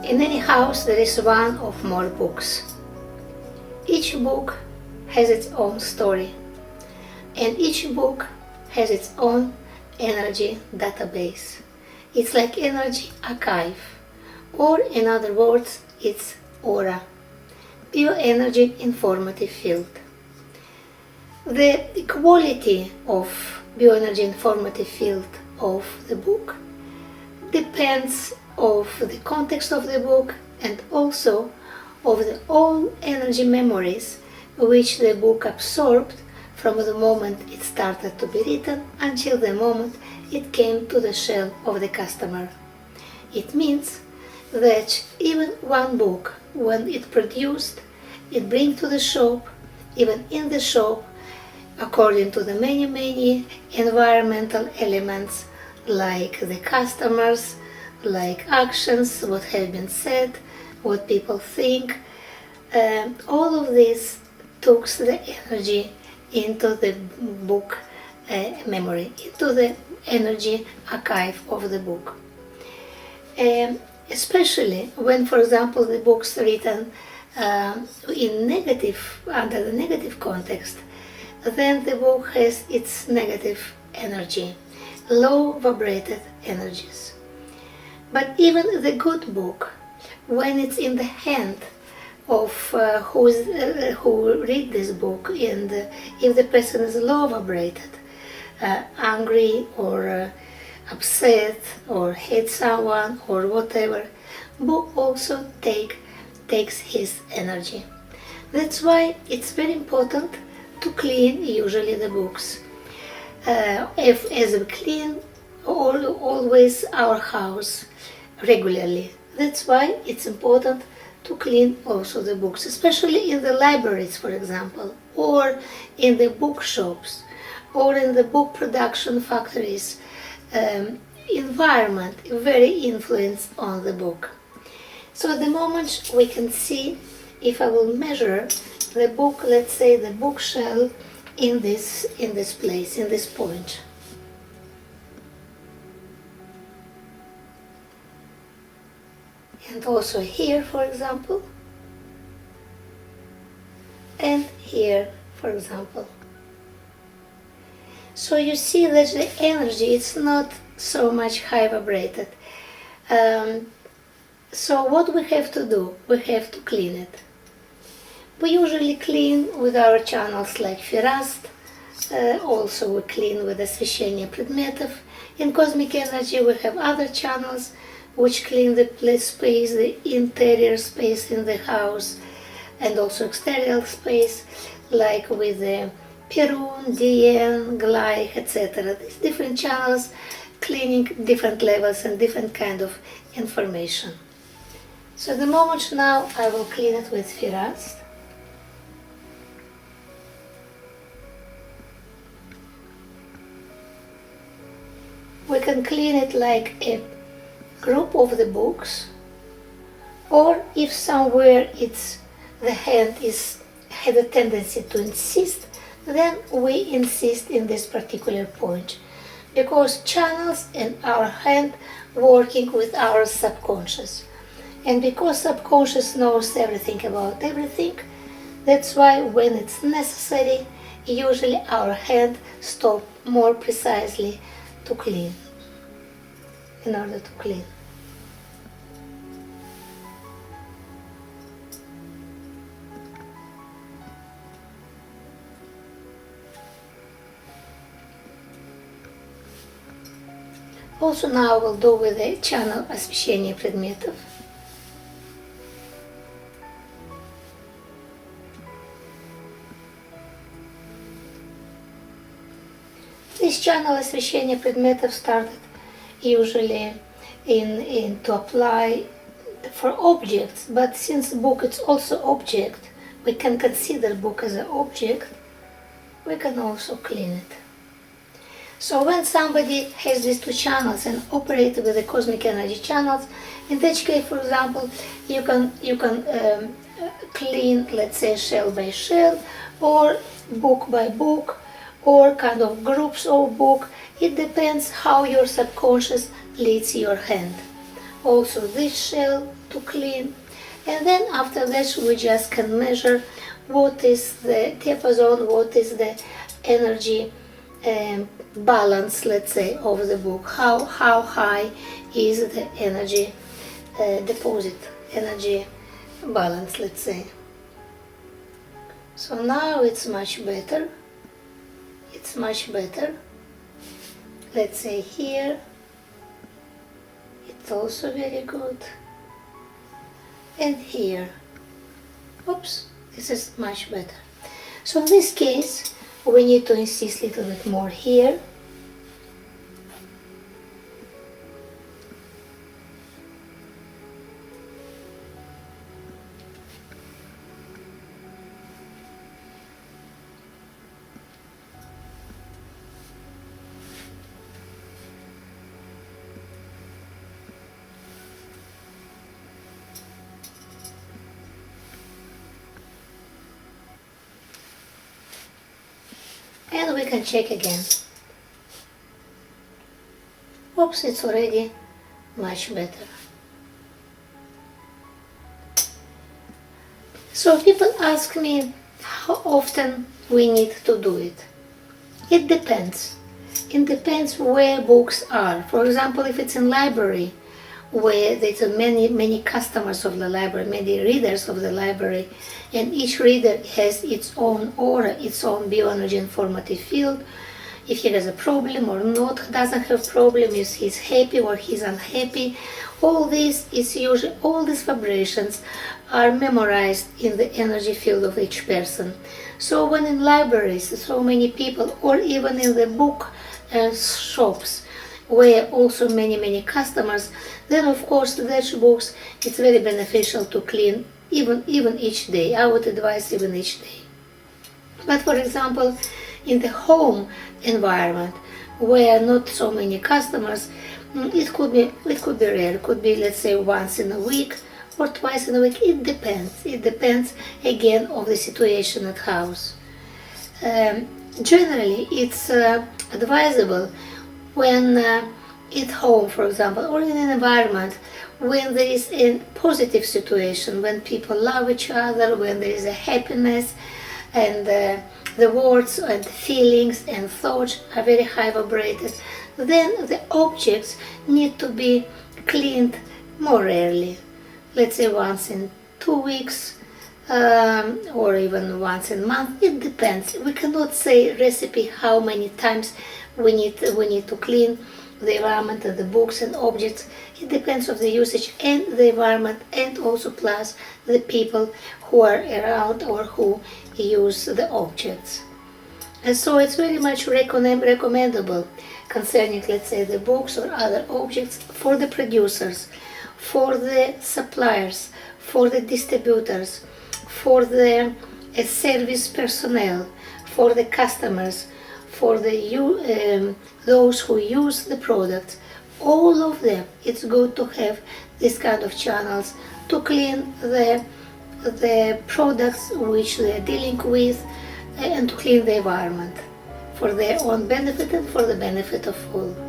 In any house there is one or more books. Each book has its own story, and each book has its own energy database. It's like energy archive, or in other words, it's aura, bioenergy informative field. The quality of bioenergy informative field of the book depends of the context of the book and also of the all energy memories which the book absorbed from the moment it started to be written until the moment it came to the shelf of the customer. It means that even one book, when it produced, it brings to the shop, even in the shop, according to the many environmental elements like the customers, like actions, what have been said, what people think, all of this took the energy into the book memory, into the energy archive of the book. Especially when, for example, the books written in negative, under the negative context, then the book has its negative energy, low vibrated energies. But even the good book, when it's in the hand of who read this book, and if the person is low vibrated, angry or upset or hate someone or whatever, book also takes his energy. That's why it's very important to clean usually the books. As we clean always our house regularly. That's why it's important to clean also the books, especially in the libraries, for example, or in the bookshops, or in the book production factories. Environment very influence on the book. So at the moment we can see, if I will measure the book, let's say the bookshelf in this place, in this point. And also here, for example, and here, for example. So you see that the energy is not so much high vibrated. So what we have to do? We have to clean it. We usually clean with our channels like Firast. Also we clean with освещение предметов. In cosmic energy we have other channels which clean the space, the interior space in the house, and also exterior space, like with the Perun, Dien, Gleich, etc. These different channels cleaning different levels and different kind of information. So at the moment now I will clean it with Firast. We can clean it like a group of the books, or if somewhere the hand had a tendency to insist, then we insist in this particular point, because channels and our hand working with our subconscious, and because subconscious knows everything about everything, that's why when it's necessary, usually our hand stop more precisely to clean, in order to clean. Also now we'll do with the channel освещение предметов. This channel освещение предметов started usually to apply for objects, but since book is also object, we can consider book as an object, we can also clean it. So when somebody has these two channels and operate with the cosmic energy channels, in that case, for example, you can clean, let's say, shell by shell, or book by book, or kind of groups of book. It depends how your subconscious leads your hand. also this shell to clean. And then after that we just can measure what is the diapason, what is the energy balance, let's say, of the book. How high is the energy deposit, energy balance, let's say. So now it's much better. It's much better. Let's say here, it's also very good. And here, oops, this is much better. So in this case, we need to insist a little bit more here. And we can check again. Oops, it's already much better. So people ask me how often we need to do it. It depends. It depends where books are. For example, if it's in library, where there's many customers of the library, many readers of the library, and each reader has its own aura, its own bioenergy informative field. If he has a problem or not, doesn't have problem, if he's happy or he's unhappy, all this is usually, all these vibrations are memorized in the energy field of each person. So when in libraries, so many people, or even in the book shops, where also many customers, then of course that books, it's very beneficial to clean even each day. I would advise even each day. But for example, in the home environment where not so many customers, it could be rare. It could be, let's say, once in a week or twice in a week. It depends. It depends again of the situation at house. Generally, it's advisable when at home, for example, or in an environment when there is a positive situation, when people love each other, when there is a happiness, and the words and feelings and thoughts are very high vibrated, then the objects need to be cleaned more rarely. Let's say once in 2 weeks, or even once in a month. It depends. We cannot say recipe how many times we need to clean the environment and the books and objects. It depends on the usage and the environment, and also plus the people who are around or who use the objects. And so it's very much recommendable concerning, let's say, the books or other objects for the producers, for the suppliers, for the distributors, for the service personnel, for the customers, for the those who use the product. All of them, it's good to have this kind of channels to clean the products which they are dealing with, and to clean the environment for their own benefit and for the benefit of all.